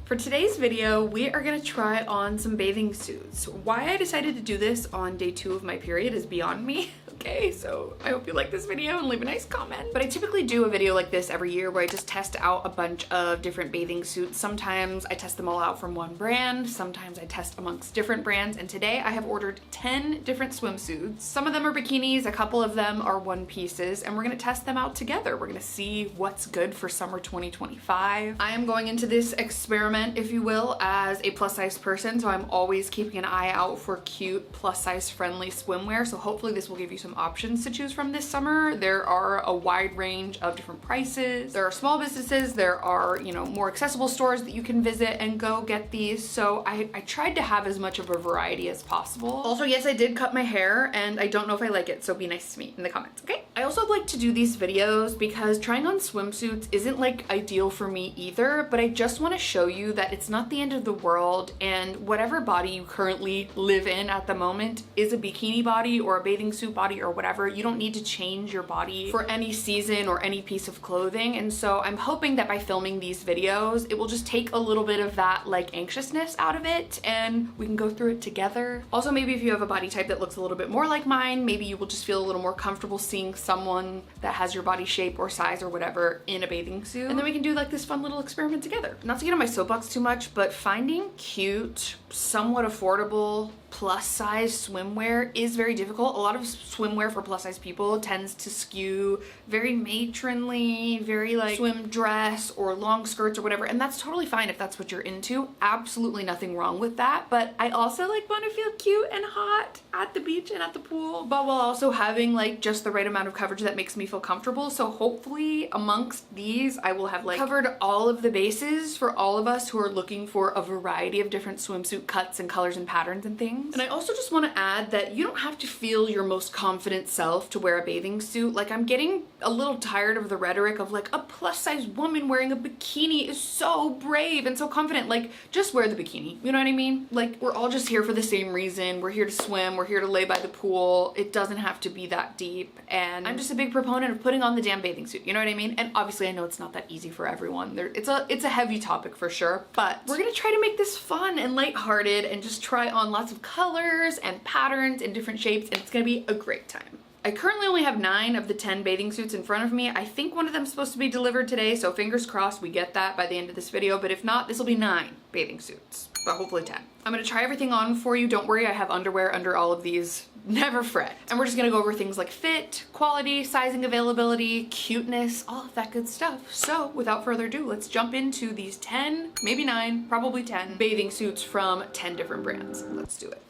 For today's video, we are gonna try on some bathing suits. Why I decided to do this on day 2 of my period is beyond me. Okay, so I hope you like this video and leave a nice comment. But I typically do a video like this every year where I just test out a bunch of different bathing suits. Sometimes I test them all out from one brand, sometimes I test amongst different brands, and today I have ordered 10 different swimsuits. Some of them are bikinis, a couple of them are one pieces, and we're gonna test them out together. We're gonna see what's good for summer 2025. I am going into this experiment, if you will, as a plus size person, so I'm always keeping an eye out for cute plus size friendly swimwear, so hopefully this will give you some options to choose from this summer. There are a wide range of different prices. There are small businesses, there are, you know, more accessible stores that you can visit and go get these, so I tried to have as much of a variety as possible. Also, yes, I did cut my hair and I don't know if I like it, so be nice to me in the comments, okay? I also like to do these videos because trying on swimsuits isn't like ideal for me either, but I just want to show you that it's not the end of the world, and whatever body you currently live in at the moment is a bikini body or a bathing suit body or whatever. You don't need to change your body for any season or any piece of clothing, and so I'm hoping that by filming these videos it will just take a little bit of that like anxiousness out of it and we can go through it together. Also, maybe if you have a body type that looks a little bit more like mine, maybe you will just feel a little more comfortable seeing someone that has your body shape or size or whatever in a bathing suit, and then we can do like this fun little experiment together. Not to get on my soapbox too much, but finding cute, somewhat affordable plus size swimwear is very difficult. A lot of swimwear for plus size people tends to skew very matronly, very like swim dress or long skirts or whatever, and that's totally fine if that's what you're into. Absolutely nothing wrong with that, but I also like want to feel cute and hot at the beach and at the pool, but while also having like just the right amount of coverage that makes me feel comfortable. So hopefully amongst these I will have like covered all of the bases for all of us who are looking for a variety of different swimsuit cuts and colors and patterns and things. And I also just want to add that you don't have to feel your most confident self to wear a bathing suit. Like, I'm getting a little tired of the rhetoric of like a plus size woman wearing a bikini is so brave and so confident. Like, just wear the bikini, you know what I mean? Like, we're all just here for the same reason. We're here to swim, we're here to lay by the pool. It doesn't have to be that deep, and I'm just a big proponent of putting on the damn bathing suit, you know what I mean? And obviously I know it's not that easy for everyone. It's a heavy topic for sure, but we're gonna try to make this fun and lighthearted and just try on lots of colors and patterns and different shapes, and it's gonna be a great time. I currently only have 9 of the 10 bathing suits in front of me. I think one of them is supposed to be delivered today, so fingers crossed we get that by the end of this video, but if not, this will be 9 bathing suits, but hopefully 10. I'm gonna try everything on for you. Don't worry, I have underwear under all of these. Never fret. And we're just gonna go over things like fit, quality, sizing availability, cuteness, all of that good stuff. So without further ado, let's jump into these 10, maybe 9, probably 10 bathing suits from 10 different brands. Let's do it.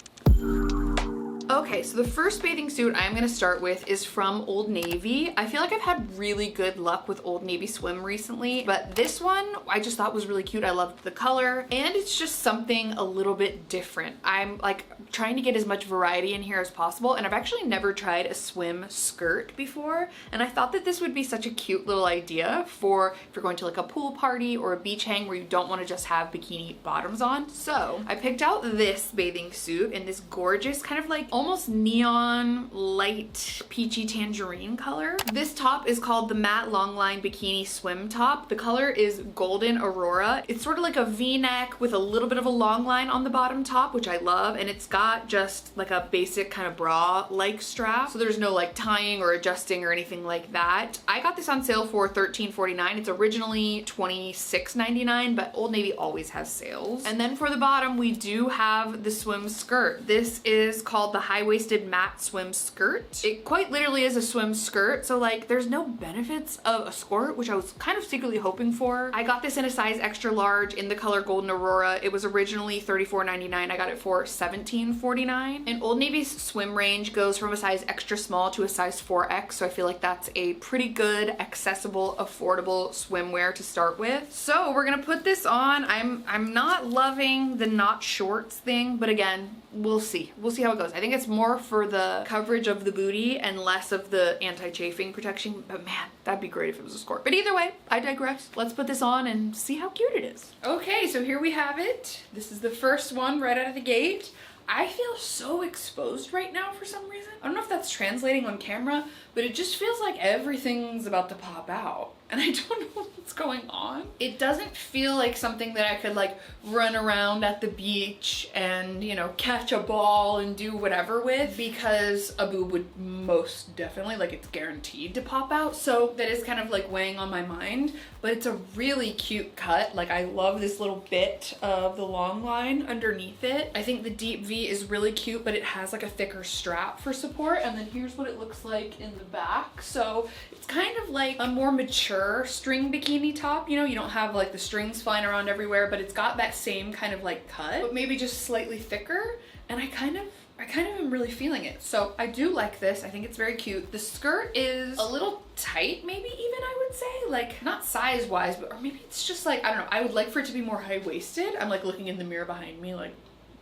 Okay, so the first bathing suit I'm gonna start with is from Old Navy. I feel like I've had really good luck with Old Navy swim recently, but this one I just thought was really cute. I loved the color, and it's just something a little bit different. I'm like trying to get as much variety in here as possible, and I've actually never tried a swim skirt before, and I thought that this would be such a cute little idea for if you're going to like a pool party or a beach hang where you don't want to just have bikini bottoms on. So I picked out this bathing suit in this gorgeous kind of like almost neon light peachy tangerine color. This top is called the Matte Longline Bikini Swim Top. The color is Golden Aurora. It's sort of like a V-neck with a little bit of a long line on the bottom top, which I love, and it's got just like a basic kind of bra-like strap, so there's no like tying or adjusting or anything like that. I got this on sale for $13.49. It's originally $26.99, but Old Navy always has sales. And then for the bottom, we do have the swim skirt. This is called the high-waisted matte swim skirt. It quite literally is a swim skirt, so like there's no benefits of a skirt, which I was kind of secretly hoping for. I got this in a size extra large in the color Golden Aurora. It was originally $34.99. I got it for $17.49. And Old Navy's swim range goes from a size extra small to a size 4X, so I feel like that's a pretty good, accessible, affordable swimwear to start with. So we're gonna put this on. I'm not loving the not shorts thing, but again, we'll see. We'll see how it goes. I think it's more for the coverage of the booty and less of the anti-chafing protection, but man, that'd be great if it was a skirt. But either way, I digress. Let's put this on and see how cute it is. Okay, so here we have it. This is the first one right out of the gate. I feel so exposed right now for some reason. I don't know if that's translating on camera, but it just feels like everything's about to pop out. and I don't know what's going on. It doesn't feel like something that I could like run around at the beach and, you know, catch a ball and do whatever with, because a boob would most definitely, like, it's guaranteed to pop out. So that is kind of like weighing on my mind, but it's a really cute cut. Like, I love this little bit of the long line underneath it. I think the deep V is really cute, but it has like a thicker strap for support. And then here's what it looks like in the back. So it's kind of like a more mature string bikini top. You know, you don't have like the strings flying around everywhere, but it's got that same kind of like cut, but maybe just slightly thicker. And I kind of am really feeling it. So I do like this. I think it's very cute. The skirt is a little tight, maybe even, I would say, like not size wise, but or maybe it's just like, I don't know. I would like for it to be more high-waisted. I'm like looking in the mirror behind me, like,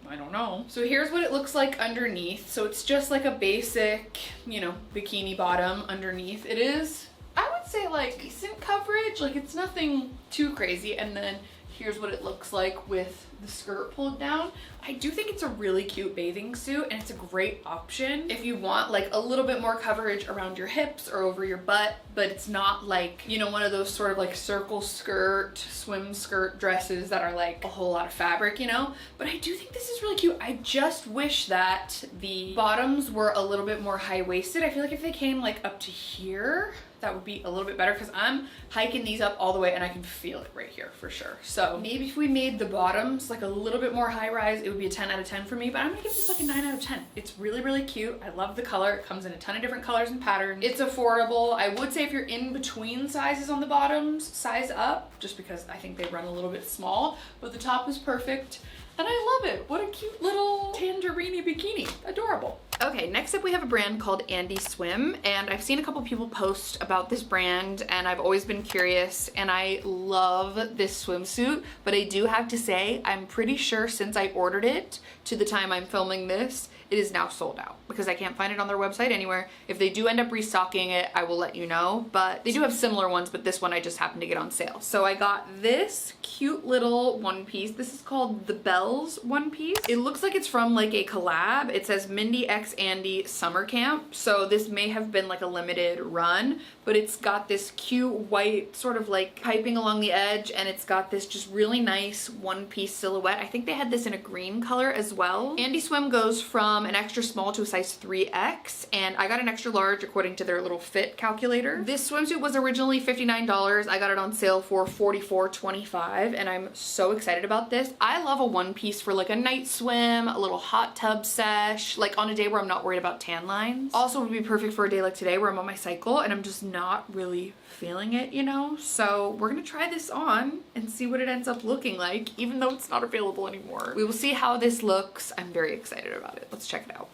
I don't know. So here's what it looks like underneath. So it's just like a basic, you know, bikini bottom underneath. It is, I would say, like decent coverage. Like, it's nothing too crazy. And then here's what it looks like with the skirt pulled down. I do think it's a really cute bathing suit, and it's a great option if you want like a little bit more coverage around your hips or over your butt, but it's not like, you know, one of those sort of like circle skirt, swim skirt dresses that are like a whole lot of fabric, you know? But I do think this is really cute. I just wish that the bottoms were a little bit more high-waisted. I feel like if they came like up to here, that would be a little bit better, because I'm hiking these up all the way and I can feel it right here for sure. So maybe if we made the bottoms like a little bit more high rise, it would be a 10 out of 10 for me, but I'm gonna give this like a 9 out of 10. It's really, really cute. I love the color. It comes in a ton of different colors and patterns. It's affordable. I would say if you're in between sizes on the bottoms, size up, just because I think they run a little bit small, but the top is perfect. And I love it. What a cute little tangerine bikini. Adorable. Okay, next up we have a brand called Andy Swim, and I've seen a couple people post about this brand, and I've always been curious, and I love this swimsuit, but I do have to say, I'm pretty sure since I ordered it to the time I'm filming this, it is now sold out, because I can't find it on their website anywhere. If they do end up restocking it, I will let you know, but they do have similar ones, but this one I just happened to get on sale. So I got this cute little one piece. This is called the Bells one piece. It looks like it's from like a collab. It says Mindy X Andy Summer Camp. So this may have been like a limited run, but it's got this cute white sort of like piping along the edge, and it's got this just really nice one piece silhouette. I think they had this in a green color as well. Andy Swim goes from an extra small to a size 3X, and I got an extra large according to their little fit calculator. This swimsuit was originally $59. I got it on sale for $44.25, and I'm so excited about this. I love a one piece for like a night swim, a little hot tub sesh, like on a day where I'm not worried about tan lines. Also would be perfect for a day like today where I'm on my cycle and I'm just not really feeling it, you know? So we're gonna try this on and see what it ends up looking like, even though it's not available anymore. We will see how this looks. I'm very excited about it. Let's check it out.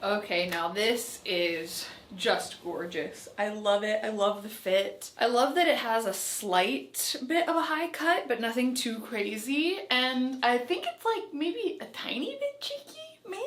Okay, now this is just gorgeous. I love it. I love the fit. I love that it has a slight bit of a high cut, but nothing too crazy. And I think it's like maybe a tiny bit cheeky, maybe?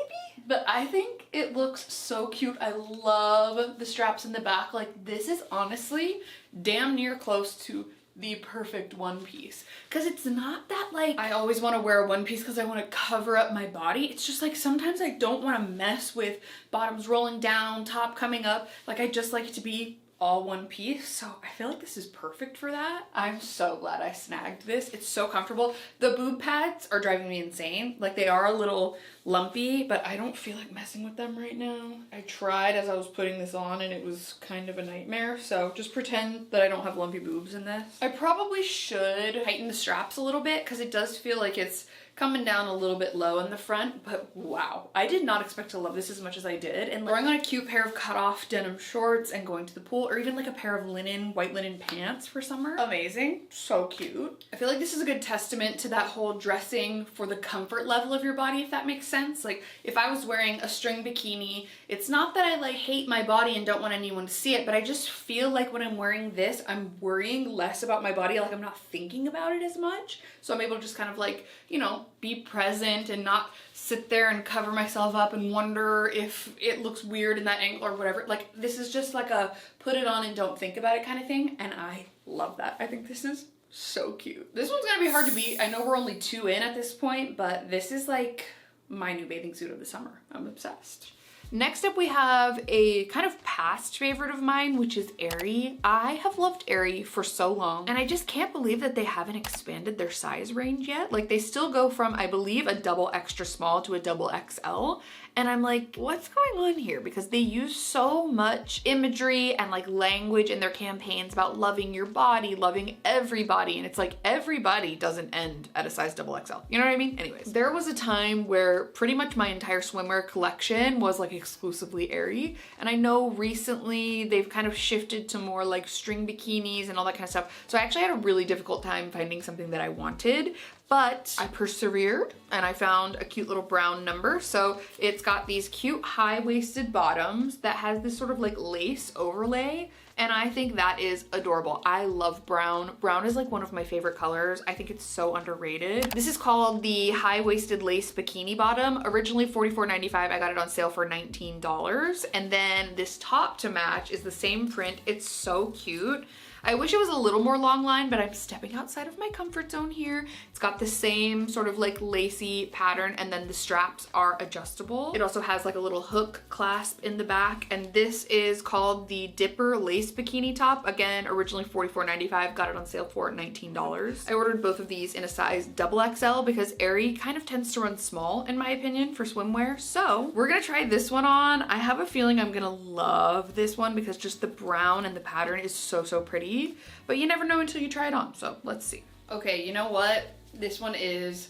But I think it looks so cute. I love the straps in the back. Like, this is honestly damn near close to the perfect one piece, because it's not that like I always want to wear a one piece because I want to cover up my body. It's just like sometimes I don't want to mess with bottoms rolling down, top coming up. Like, I just like it to be all one piece, so I feel like this is perfect for that. I'm so glad I snagged this. It's so comfortable. The boob pads are driving me insane. Like, they are a little lumpy, but I don't feel like messing with them right now. I tried as I was putting this on and it was kind of a nightmare, so just pretend that I don't have lumpy boobs in this. I probably should tighten the straps a little bit because it does feel like it's coming down a little bit low in the front, but wow, I did not expect to love this as much as I did. And throwing on a cute pair of cut-off denim shorts and going to the pool, or even like a pair of white linen pants for summer. Amazing. So cute. I feel like this is a good testament to that whole dressing for the comfort level of your body, if that makes sense. Like, if I was wearing a string bikini, it's not that I like hate my body and don't want anyone to see it, but I just feel like when I'm wearing this, I'm worrying less about my body. Like, I'm not thinking about it as much. So I'm able to just kind of like, you know, be present and not sit there and cover myself up and wonder if it looks weird in that angle or whatever. Like, this is just like a put it on and don't think about it kind of thing, and I love that. I think this is so cute. This one's gonna be hard to beat. I know we're only 2 in at this point, but this is like my new bathing suit of the summer. I'm obsessed. Next up we have a kind of past favorite of mine, which is Airy. I have loved Airy for so long, and I just can't believe that they haven't expanded their size range yet. Like, they still go from, I believe, a double extra small to a double XL. And I'm like, what's going on here? Because they use so much imagery and like language in their campaigns about loving your body, loving everybody. And it's like, everybody doesn't end at a size double XL. You know what I mean? Anyways, there was a time where pretty much my entire swimwear collection was like exclusively Airy. And I know recently they've kind of shifted to more like string bikinis and all that kind of stuff. So I actually had a really difficult time finding something that I wanted. But I persevered and I found a cute little brown number. So it's got these cute high-waisted bottoms that has this sort of like lace overlay. And I think that is adorable. I love brown. Brown is like one of my favorite colors. I think it's so underrated. This is called the high-waisted lace bikini bottom. Originally $44.95. I got it on sale for $19. And then this top to match is the same print. It's so cute. I wish it was a little more long line, but I'm stepping outside of my comfort zone here. It's got the same sort of like lacy pattern, and then the straps are adjustable. It also has like a little hook clasp in the back, and this is called the Dipper Lace Bikini Top. Again, originally $44.95, got it on sale for $19. I ordered both of these in a size double XL because Airy kind of tends to run small, in my opinion, for swimwear. So we're gonna try this one on. I have a feeling I'm gonna love this one because just the brown and the pattern is so, so pretty. But you never know until you try it on, so let's see. Okay, you know what? This one is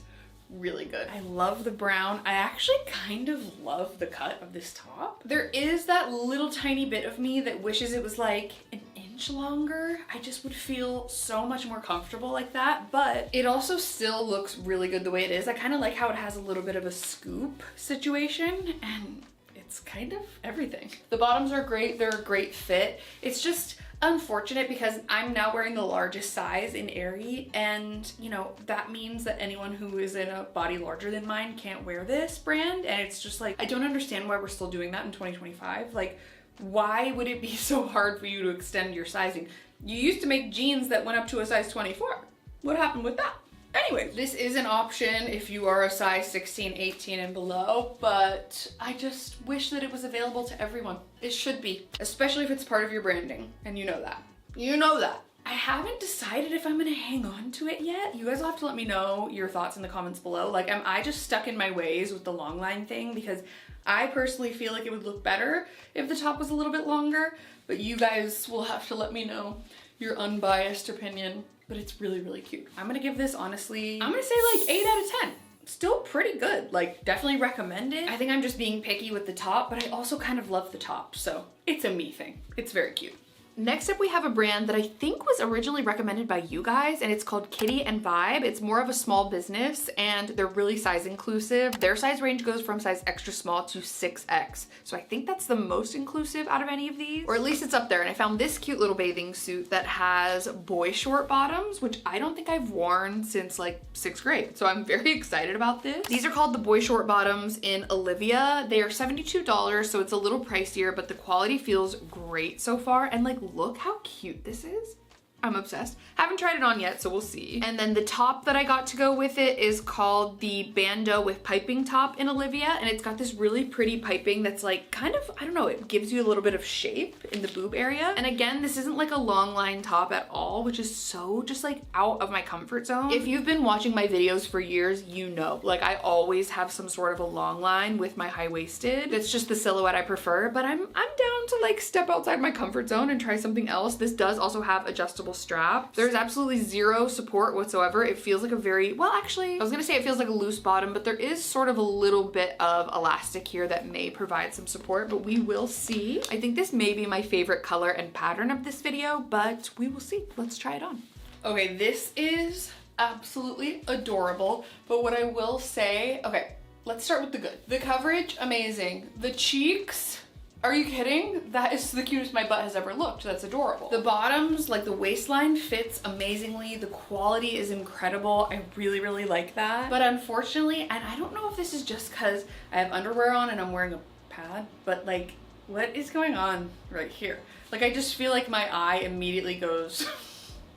really good. I love the brown. I actually kind of love the cut of this top. There is that little tiny bit of me that wishes it was like an inch longer. I just would feel so much more comfortable like that, but it also still looks really good the way it is. I kind of like how it has a little bit of a scoop situation, and it's kind of everything. The bottoms are great. They're a great fit. It's just unfortunate because I'm now wearing the largest size in Airy, and you know, that means that anyone who is in a body larger than mine can't wear this brand, and it's just like, I don't understand why we're still doing that in 2025. Like, why would it be so hard for you to extend your sizing? You used to make jeans that went up to a size 24. What happened with that? Anyway, this is an option if you are a size 16, 18 and below, but I just wish that it was available to everyone. It should be, especially if it's part of your branding, and you know that. You know that. I haven't decided if I'm gonna hang on to it yet. You guys will have to let me know your thoughts in the comments below. Like, am I just stuck in my ways with the long line thing? Because I personally feel like it would look better if the top was a little bit longer, but you guys will have to let me know your unbiased opinion. But it's really, really cute. I'm gonna give this, honestly, I'm gonna say like 8 out of 10. Still pretty good. Like, definitely recommend it. I think I'm just being picky with the top, but I also kind of love the top, so it's a me thing. It's very cute. Next up, we have a brand that I think was originally recommended by you guys, and it's called Kitty and Vibe. It's more of a small business, and they're really size inclusive. Their size range goes from size extra small to 6X. So I think that's the most inclusive out of any of these, or at least it's up there. And I found this cute little bathing suit that has boy short bottoms, which I don't think I've worn since like 6th grade. So I'm very excited about this. These are called the boy short bottoms in Olivia. They are $72, so it's a little pricier, but the quality feels great so far. And like, look how cute this is. I'm obsessed. Haven't tried it on yet, so we'll see. And then the top that I got to go with it is called the Bandeau with Piping top in Olivia, and it's got this really pretty piping that's like kind of, I don't know, it gives you a little bit of shape in the boob area. And again, this isn't like a long line top at all, which is so just like out of my comfort zone. If you've been watching my videos for years, you know, like I always have some sort of a long line with my high-waisted. That's just the silhouette I prefer, but I'm down to like step outside my comfort zone and try something else. This does also have adjustable straps. There's absolutely zero support whatsoever. It feels like a very, well, actually, I was gonna say it feels like a loose bottom, but there is sort of a little bit of elastic here that may provide some support, but we will see. I think this may be my favorite color and pattern of this video, but we will see. Let's try it on. Okay, this is absolutely adorable, but what I will say, okay, let's start with the good. The coverage, amazing. The cheeks, are you kidding? That is the cutest my butt has ever looked. That's adorable. The bottoms, like the waistline fits amazingly. The quality is incredible. I really, really like that. But unfortunately, and I don't know if this is just because I have underwear on and I'm wearing a pad, but like, what is going on right here? Like, I just feel like my eye immediately goes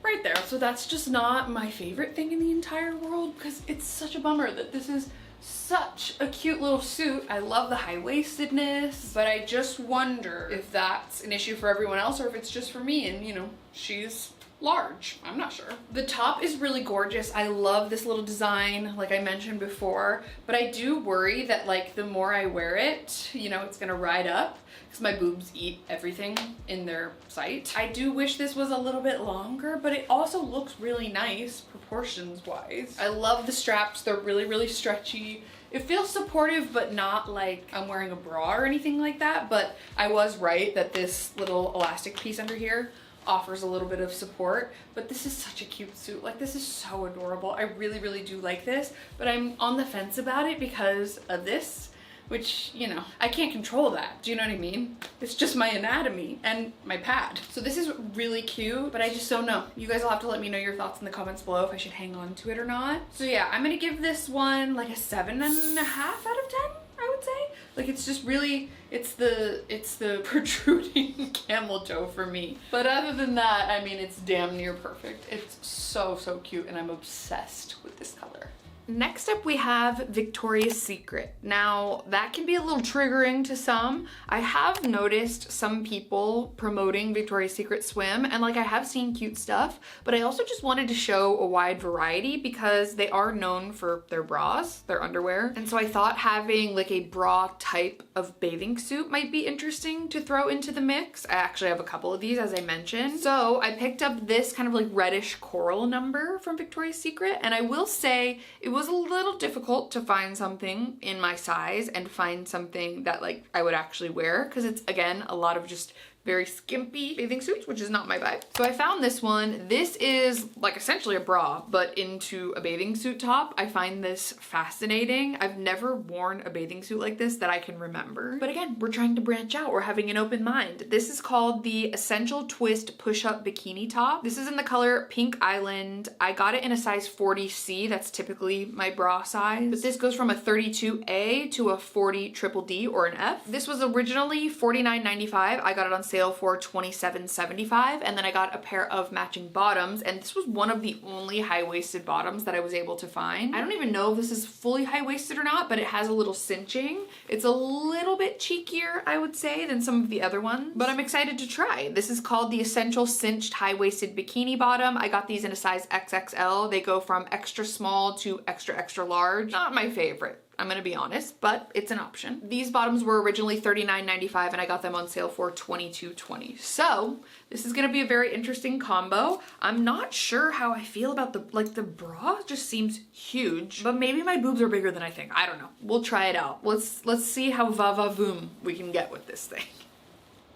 right there. So that's just not my favorite thing in the entire world, because it's such a bummer that this is such a cute little suit. I love the high-waistedness, but I just wonder if that's an issue for everyone else or if it's just for me, and you know, she's large. I'm not sure. The top is really gorgeous. I love this little design, like I mentioned before, but I do worry that like the more I wear it, you know, it's gonna ride up because my boobs eat everything in their sight. I do wish this was a little bit longer, but it also looks really nice proportions wise. I love the straps. They're really, really stretchy. It feels supportive, but not like I'm wearing a bra or anything like that, but I was right that this little elastic piece under here offers a little bit of support. But this is such a cute suit. Like, this is so adorable. I really, really do like this, but I'm on the fence about it because of this, which, you know, I can't control that. Do you know what I mean? It's just my anatomy and my pad. So this is really cute, but I just don't know. You guys will have to let me know your thoughts in the comments below if I should hang on to it or not. So yeah, I'm gonna give this one like a 7.5 out of 10, I would say. Like, it's just really, it's the protruding camel toe for me. But other than that, I mean, it's damn near perfect. It's so, so cute, and I'm obsessed with this color. Next up, we have Victoria's Secret. Now, that can be a little triggering to some. I have noticed some people promoting Victoria's Secret swim, and like I have seen cute stuff, but I also just wanted to show a wide variety because they are known for their bras, their underwear. And so I thought having like a bra type of bathing suit might be interesting to throw into the mix. I actually have a couple of these, as I mentioned. So I picked up this kind of like reddish coral number from Victoria's Secret, and I will say it was a little difficult to find something in my size and find something that like I would actually wear, because it's, again, a lot of just very skimpy bathing suits, which is not my vibe. So I found this one. This is like essentially a bra, but into a bathing suit top. I find this fascinating. I've never worn a bathing suit like this that I can remember. But again, we're trying to branch out. We're having an open mind. This is called the Essential Twist Push-Up Bikini Top. This is in the color Pink Island. I got it in a size 40C. That's typically my bra size. But this goes from a 32A to a 40 triple D or an F. This was originally $49.95. I got it on sale for $27.75, and then I got a pair of matching bottoms, and this was one of the only high-waisted bottoms that I was able to find. I don't even know if this is fully high-waisted or not, but it has a little cinching. It's a little bit cheekier, I would say, than some of the other ones, but I'm excited to try. This is called the Essential Cinched High-Waisted Bikini Bottom. I got these in a size XXL. They go from extra small to extra, extra large. Not my favorite, I'm gonna be honest, but it's an option. These bottoms were originally $39.95, and I got them on sale for $22.20. So this is gonna be a very interesting combo. I'm not sure how I feel about the bra just seems huge, but maybe my boobs are bigger than I think. I don't know. We'll try it out. Let's see how va-va-voom we can get with this thing.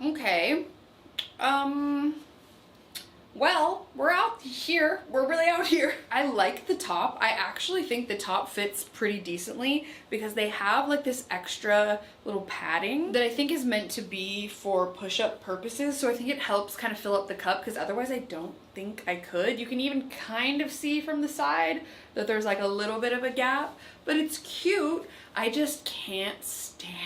Okay. Well, we're out here. We're really out here. I like the top. I actually think the top fits pretty decently because they have like this extra little padding that I think is meant to be for push-up purposes. So I think it helps kind of fill up the cup, because otherwise I don't think I could. You can even kind of see from the side that there's like a little bit of a gap, but it's cute. I just can't stand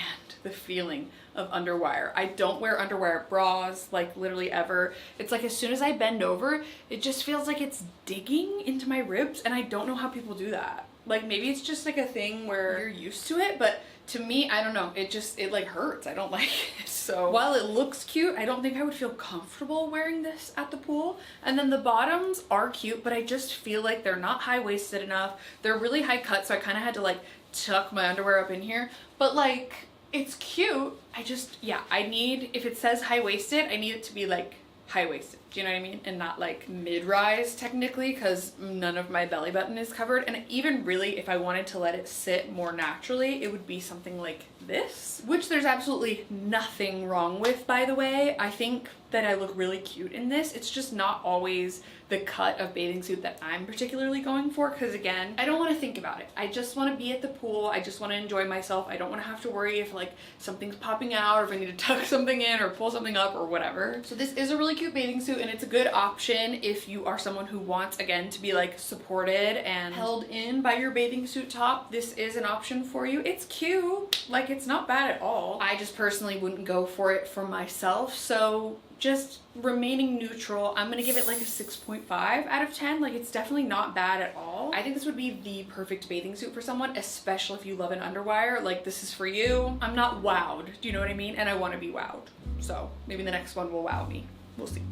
the feeling of underwire. I don't wear underwire bras, like literally ever. It's like as soon as I bend over, it just feels like it's digging into my ribs, and I don't know how people do that. Like, maybe it's just like a thing where you're used to it, but to me, I don't know, it like hurts. I don't like it. So while it looks cute, I don't think I would feel comfortable wearing this at the pool. And then the bottoms are cute, but I just feel like they're not high-waisted enough. They're really high cut, so I kind of had to like tuck my underwear up in here, but like, it's cute. I just, yeah, I need, if it says high-waisted, I need it to be like high-waisted. Do you know what I mean? And not like mid-rise technically, because none of my belly button is covered. And even really, if I wanted to let it sit more naturally, it would be something like this, which there's absolutely nothing wrong with, by the way. I think that I look really cute in this. It's just not always the cut of bathing suit that I'm particularly going for, because again, I don't want to think about it. I just want to be at the pool. I just want to enjoy myself. I don't want to have to worry if like something's popping out, or if I need to tuck something in or pull something up or whatever. So this is a really cute bathing suit, and it's a good option if you are someone who wants, again, to be like supported and held in by your bathing suit top. This is an option for you. It's cute. Like, it's not bad at all. I just personally wouldn't go for it for myself, so just remaining neutral, I'm gonna give it like a 6.5 out of 10. Like, it's definitely not bad at all. I think this would be the perfect bathing suit for someone, especially if you love an underwire. Like, this is for you. I'm not wowed, do you know what I mean? And I want to be wowed. So maybe the next one will wow me. We'll see.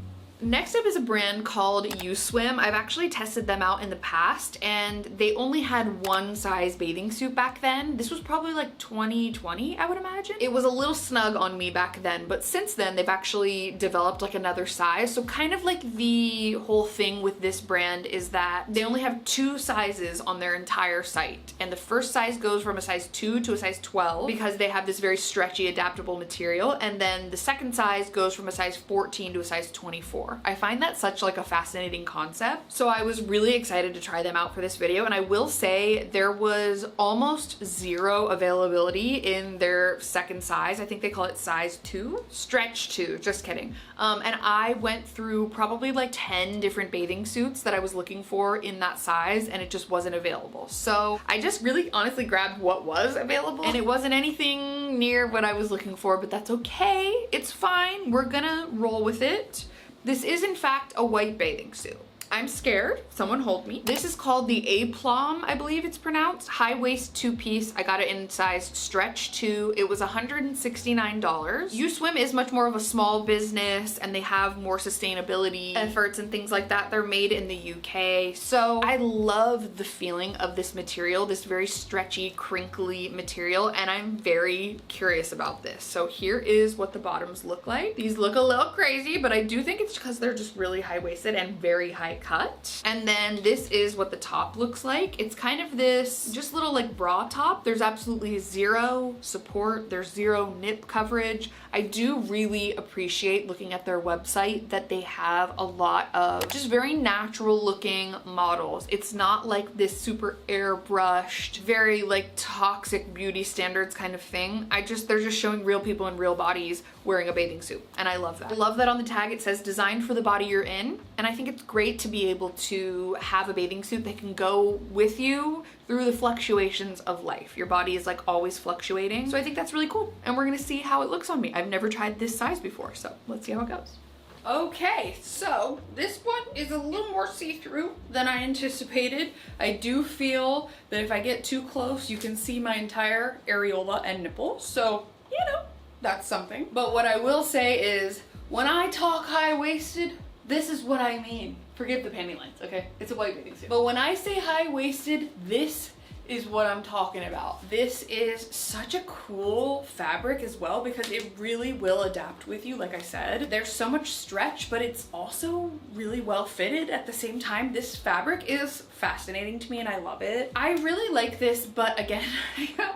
Next up is a brand called j.crew. I've actually tested them out in the past, and they only had one size bathing suit back then. This was probably like 2020, I would imagine. It was a little snug on me back then, but since then they've actually developed like another size. So kind of like the whole thing with this brand is that they only have 2 sizes on their entire site. And the first size goes from a size 2 to a size 12 because they have this very stretchy, adaptable material. And then the second size goes from a size 14 to a size 24. I find that such like a fascinating concept. So I was really excited to try them out for this video, and I will say there was almost 0 availability in their second size. I think they call it size 2, stretch 2, just kidding. And I went through probably like 10 different bathing suits that I was looking for in that size, and it just wasn't available. So I just really honestly grabbed what was available, and it wasn't anything near what I was looking for, but that's okay. It's fine. We're gonna roll with it. This is in fact a white bathing suit. I'm scared. Someone hold me. This is called the A-Plum, I believe it's pronounced. High waist 2-piece. I got it in size stretch 2. It was $169. j.crew is much more of a small business, and they have more sustainability efforts and things like that. They're made in the UK. So I love the feeling of this material, this very stretchy, crinkly material, and I'm very curious about this. So here is what the bottoms look like. These look a little crazy, but I do think it's because they're just really high-waisted and very high cut. And then this is what the top looks like. It's kind of this just little like bra top. There's absolutely 0 support. There's 0 nip coverage. I do really appreciate looking at their website that they have a lot of just very natural looking models. It's not like this super airbrushed, very like toxic beauty standards kind of thing. They're just showing real people in real bodies wearing a bathing suit, and I love that. I love that on the tag it says designed for the body you're in, and I think it's great to be able to have a bathing suit that can go with you through the fluctuations of life. Your body is like always fluctuating, so I think that's really cool, and we're gonna see how it looks on me. I've never tried this size before, so let's see how it goes. Okay, so this one is a little more see-through than I anticipated. I do feel that if I get too close, you can see my entire areola and nipple, so you know, that's something. But what I will say is, when I talk high-waisted, this is what I mean. Forgive the panty lines, okay? It's a white bathing suit. But when I say high-waisted, this is what I'm talking about. This is such a cool fabric as well because it really will adapt with you, like I said. There's so much stretch, but it's also really well fitted at the same time. This fabric is fascinating to me and I love it. I really like this, but again,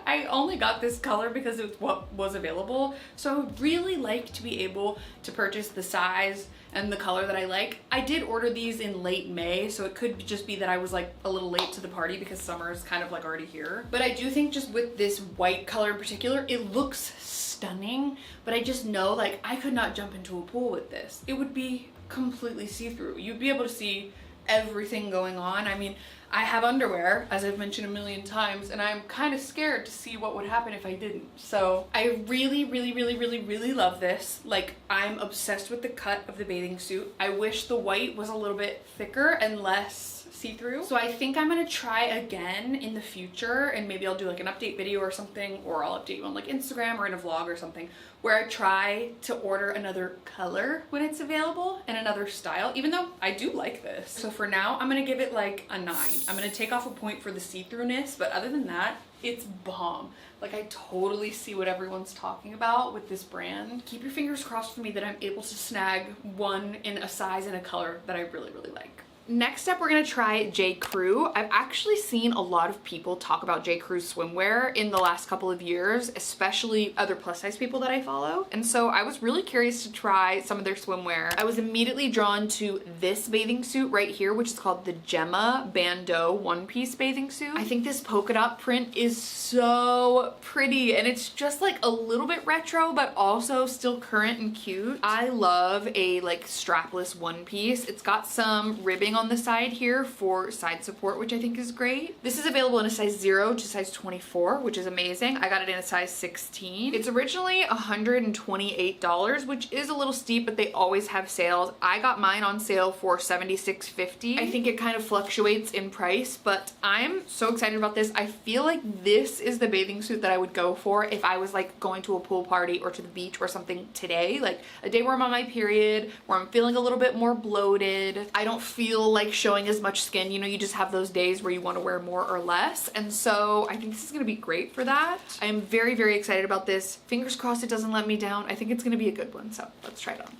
I only got this color because it's what was available. So I would really like to be able to purchase the size and the color that I like. I did order these in late May, so it could just be that I was like a little late to the party because summer is kind of like already here. But I do think just with this white color in particular, it looks stunning, but I just know like I could not jump into a pool with this. It would be completely see-through. You'd be able to see everything going on. I mean, I have underwear, as I've mentioned a million times, and I'm kind of scared to see what would happen if I didn't. So I really, really, really, really, really love this. Like, I'm obsessed with the cut of the bathing suit. I wish the white was a little bit thicker and less see-through. So I think I'm gonna try again in the future, and maybe I'll do like an update video or something, or I'll update you on like Instagram or in a vlog or something, where I try to order another color when it's available and another style, even though I do like this. So for now, I'm gonna give it like a 9. I'm gonna take off a point for the see-throughness, but other than that, it's bomb. Like, I totally see what everyone's talking about with this brand. Keep your fingers crossed for me that I'm able to snag one in a size and a color that I really, really like. Next up, we're gonna try j.crew. I've actually seen a lot of people talk about j.crew swimwear in the last couple of years, especially other plus size people that I follow. And so I was really curious to try some of their swimwear. I was immediately drawn to this bathing suit right here, which is called the Gemma Bandeau one-piece bathing suit. I think this polka dot print is so pretty, and it's just like a little bit retro, but also still current and cute. I love a like strapless one piece. It's got some ribbing padding on the side here for side support, which I think is great. This is available in a size 0 to size 24, which is amazing. I got it in a size 16. It's originally $128, which is a little steep, but they always have sales. I got mine on sale for $76.50. I think it kind of fluctuates in price, but I'm so excited about this. I feel like this is the bathing suit that I would go for if I was like going to a pool party or to the beach or something today, like a day where I'm on my period, where I'm feeling a little bit more bloated. I don't feel like showing as much skin. You know, you just have those days where you want to wear more or less. And so I think this is going to be great for that. I am very, very excited about this. Fingers crossed it doesn't let me down. I think it's going to be a good one. So let's try it on.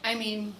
I mean,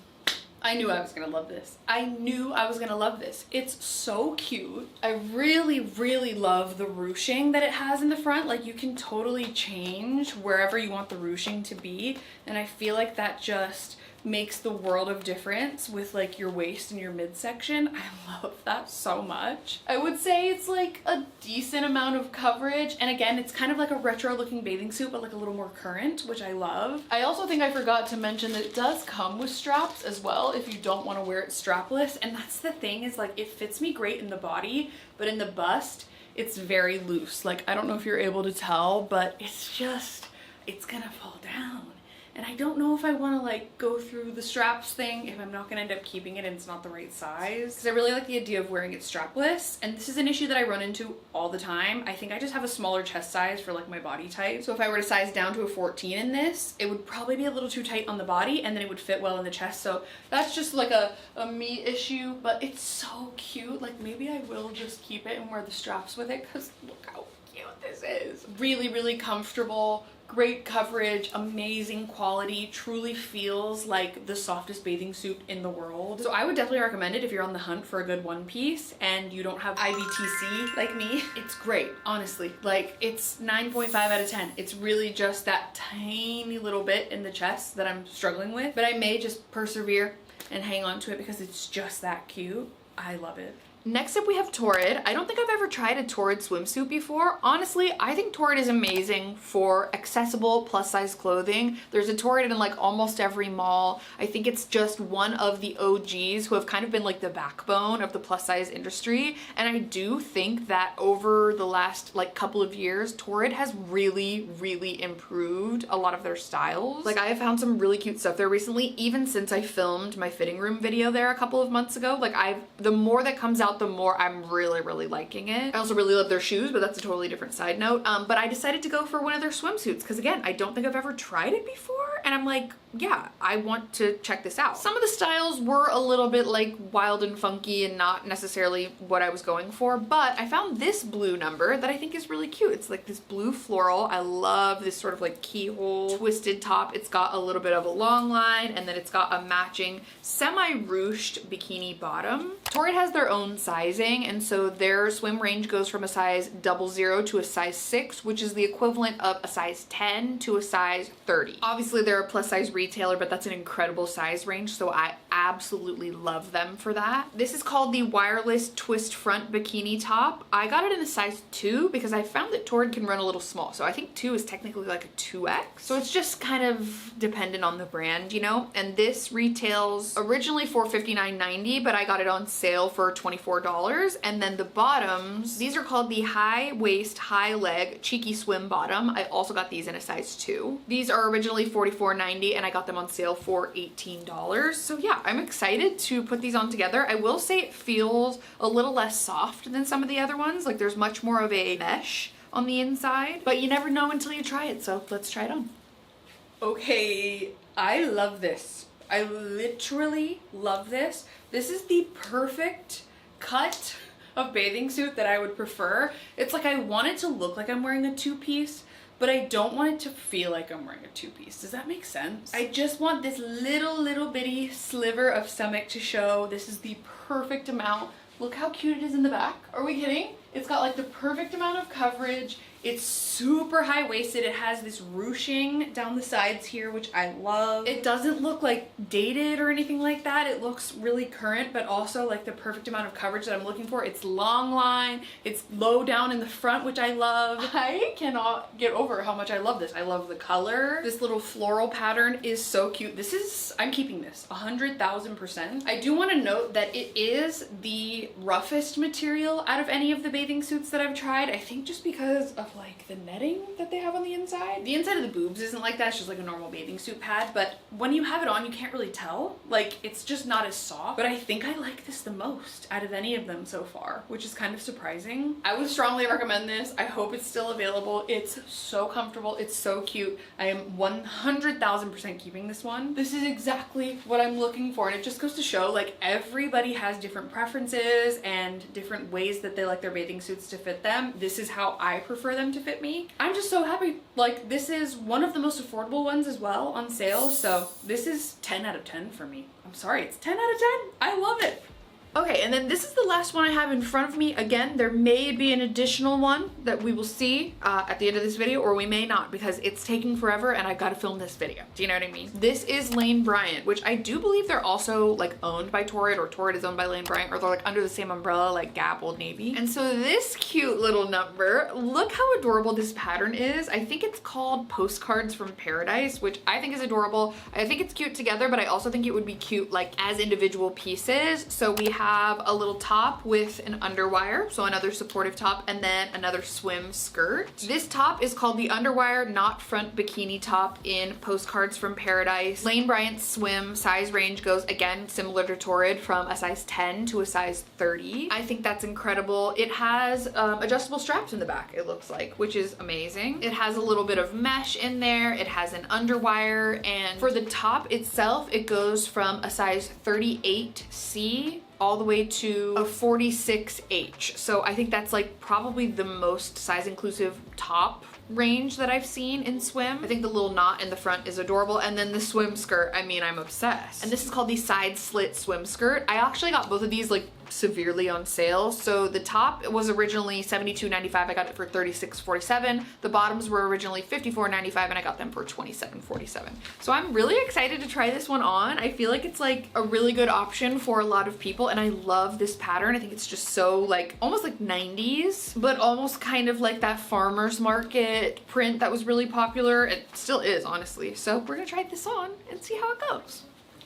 I knew I was gonna love this. I knew I was gonna love this. It's so cute. I really, really love the ruching that it has in the front. Like, you can totally change wherever you want the ruching to be. And I feel like that just makes the world of difference with like your waist and your midsection. I love that so much. I would say it's like a decent amount of coverage, and again, it's kind of like a retro looking bathing suit but like a little more current, which I love. I also think I forgot to mention that it does come with straps as well if you don't want to wear it strapless, and that's the thing, is like it fits me great in the body, but in the bust it's very loose. Like, I don't know if you're able to tell, but it's just, it's gonna fall down. And I don't know if I want to like go through the straps thing if I'm not going to end up keeping it and it's not the right size. Because I really like the idea of wearing it strapless. And this is an issue that I run into all the time. I think I just have a smaller chest size for like my body type. So if I were to size down to a 14 in this, it would probably be a little too tight on the body and then it would fit well in the chest. So that's just like a me issue, but it's so cute. Like, maybe I will just keep it and wear the straps with it, because look how cute this is. Really, really comfortable. Great coverage, amazing quality, truly feels like the softest bathing suit in the world. So I would definitely recommend it if you're on the hunt for a good one piece and you don't have IBTC like me. It's great, honestly. Like, it's 9.5 out of 10. It's really just that tiny little bit in the chest that I'm struggling with, but I may just persevere and hang on to it because it's just that cute. I love it. Next up we have Torid. I don't think I've ever tried a Torid swimsuit before. Honestly, I think Torid is amazing for accessible plus size clothing. There's a Torid in like almost every mall. I think it's just one of the OGs who have kind of been like the backbone of the plus size industry. And I do think that over the last like couple of years, Torid has really, really improved a lot of their styles. Like, I have found some really cute stuff there recently, even since I filmed my fitting room video there a couple of months ago. Like, the more that comes out, the more I'm really, really liking it. I also really love their shoes, but that's a totally different side note. But I decided to go for one of their swimsuits because, again, I don't think I've ever tried it before, and I'm like, yeah, I want to check this out. Some of the styles were a little bit like wild and funky and not necessarily what I was going for, but I found this blue number that I think is really cute. It's like this blue floral. I love this sort of like keyhole twisted top. It's got a little bit of a long line, and then it's got a matching semi-ruched bikini bottom. Torid has their own sizing, and so their swim range goes from a size 00 to a size 6, which is the equivalent of a size 10 to a size 30. Obviously, they're a plus size retailer, but that's an incredible size range, so I absolutely love them for that. This is called the wireless twist front bikini top. I got it in a size 2 because I found that Torid can run a little small, so I think 2 is technically like a 2X. So it's just kind of dependent on the brand, you know? And this retails originally for $59.90, but I got it on sale for $24. And then the bottoms, these are called the high waist, high leg cheeky swim bottom. I also got these in a size 2. These are originally $44.90 and I got them on sale for $18. So yeah, I'm excited to put these on together. I will say it feels a little less soft than some of the other ones. Like, there's much more of a mesh on the inside, but you never know until you try it. So let's try it on. Okay, I love this. I literally love this. This is the perfect cut of bathing suit that I would prefer. It's like I want it to look like I'm wearing a two-piece, but I don't want it to feel like I'm wearing a two-piece. Does that make sense? I just want this little bitty sliver of stomach to show. This is the perfect amount. Look how cute it is in the back. Are we kidding? It's got like the perfect amount of coverage. It's super high-waisted. It has this ruching down the sides here, which I love. It doesn't look like dated or anything like that. It looks really current, but also like the perfect amount of coverage that I'm looking for. It's long line, it's low down in the front, which I love. I cannot get over how much I love this. I love the color. This little floral pattern is so cute. This is, I'm keeping this 100,000%. I do want to note that it is the roughest material out of any of the bathing suits that I've tried. I think just because of like the netting that they have on the inside. The inside of the boobs isn't like that, it's just like a normal bathing suit pad, but when you have it on, you can't really tell. Like, it's just not as soft, but I think I like this the most out of any of them so far, which is kind of surprising. I would strongly recommend this. I hope it's still available. It's so comfortable. It's so cute. I am 100,000% keeping this one. This is exactly what I'm looking for, and it just goes to show like everybody has different preferences and different ways that they like their bathing suits to fit them. This is how I prefer them to fit me. I'm just so happy. Like, this is one of the most affordable ones as well on sale, so this is 10 out of 10 for me. I'm sorry, it's 10 out of 10. I love it. Okay, and then this is the last one I have in front of me. Again, there may be an additional one that we will see at the end of this video, or we may not, because it's taking forever and I've got to film this video. Do you know what I mean? This is Lane Bryant, which I do believe they're also like owned by Torid, or Torid is owned by Lane Bryant, or they're like under the same umbrella, like Gap, Old Navy. And so this cute little number, look how adorable this pattern is. I think it's called Postcards from Paradise, which I think is adorable. I think it's cute together, but I also think it would be cute like as individual pieces. So we have a little top with an underwire, so another supportive top, and then another swim skirt. This top is called the Underwire Not Front Bikini Top in Postcards from Paradise. Lane Bryant's swim size range goes, again, similar to Torid, from a size 10 to a size 30. I think that's incredible. It has adjustable straps in the back, it looks like, which is amazing. It has a little bit of mesh in there. It has an underwire, and for the top itself, it goes from a size 38C all the way to a 46H. So I think that's like probably the most size inclusive top range that I've seen in swim. I think the little knot in the front is adorable, and then the swim skirt, I mean, I'm obsessed. And this is called the side slit swim skirt. I actually got both of these like severely on sale. So the top was originally $72.95. I got it for $36.47. The bottoms were originally $54.95 and I got them for $27.47. So I'm really excited to try this one on. I feel like it's like a really good option for a lot of people, and I love this pattern. I think it's just so like almost like 90s, but almost kind of like that farmer's market print that was really popular. It still is, honestly. So we're gonna try this on and see how it goes.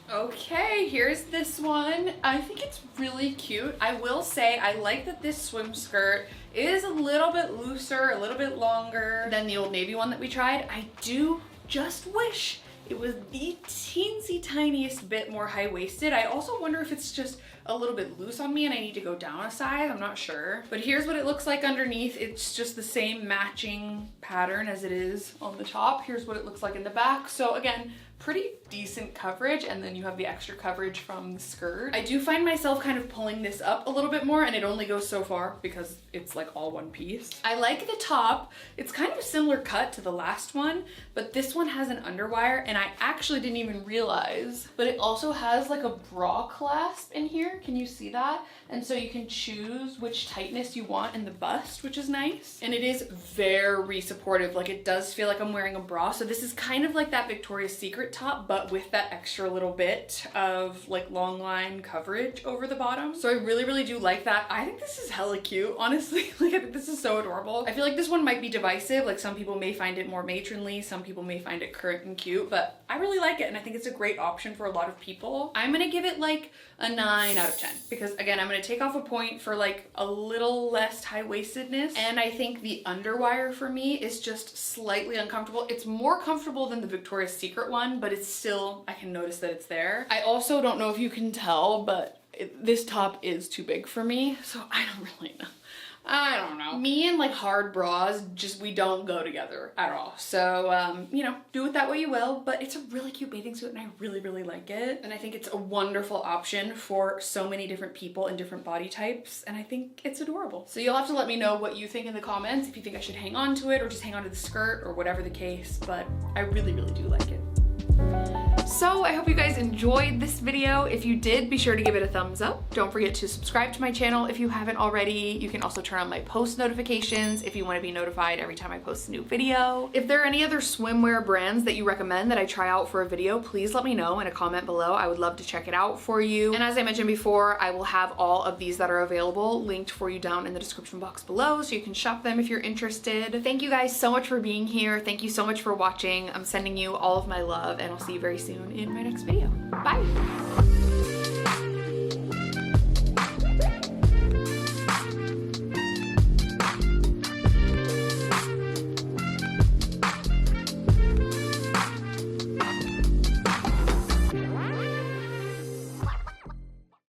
Okay, here's this one. I think it's really cute. I will say I like that this swim skirt is a little bit looser, a little bit longer than the Old Navy one that we tried. I do just wish it was the teensy tiniest bit more high-waisted. I also wonder if it's just a little bit loose on me and I need to go down a size. I'm not sure. But here's what it looks like underneath. It's just the same matching pattern as it is on the top. Here's what it looks like in the back. So again, pretty decent coverage, and then you have the extra coverage from the skirt. I do find myself kind of pulling this up a little bit more, and it only goes so far because it's like all one piece. I like the top. It's kind of a similar cut to the last one, but this one has an underwire, and I actually didn't even realize, but it also has like a bra clasp in here. Can you see that? And so you can choose which tightness you want in the bust, which is nice. And it is very supportive. Like, it does feel like I'm wearing a bra. So this is kind of like that Victoria's Secret top, but with that extra little bit of like long line coverage over the bottom. So I really do like that. I think this is hella cute, honestly. Like, I think this is so adorable. I feel like this one might be divisive. Like, some people may find it more matronly, some people may find it current and cute, but I really like it, and I think it's a great option for a lot of people. I'm gonna give it like a 9 out of 10 because, again, I'm gonna take off a point for like a little less high-waistedness, and I think the underwire for me is just slightly uncomfortable. It's more comfortable than the Victoria's Secret one, but it's still, I can notice that it's there. I also don't know if you can tell, but this top is too big for me, so I don't really know. I don't know. Me and like hard bras, just, we don't go together at all. So, you know, do it that way you will, but it's a really cute bathing suit and I really like it. And I think it's a wonderful option for so many different people and different body types. And I think it's adorable. So you'll have to let me know what you think in the comments, if you think I should hang on to it or just hang on to the skirt or whatever the case, but I really do like it. So I hope you guys enjoyed this video. If you did, be sure to give it a thumbs up. Don't forget to subscribe to my channel if you haven't already. You can also turn on my post notifications if you want to be notified every time I post a new video. If there are any other swimwear brands that you recommend that I try out for a video, please let me know in a comment below. I would love to check it out for you. And as I mentioned before, I will have all of these that are available linked for you down in the description box below so you can shop them if you're interested. Thank you guys so much for being here. Thank you so much for watching. I'm sending you all of my love and I'll see you very soon in my next video. Bye!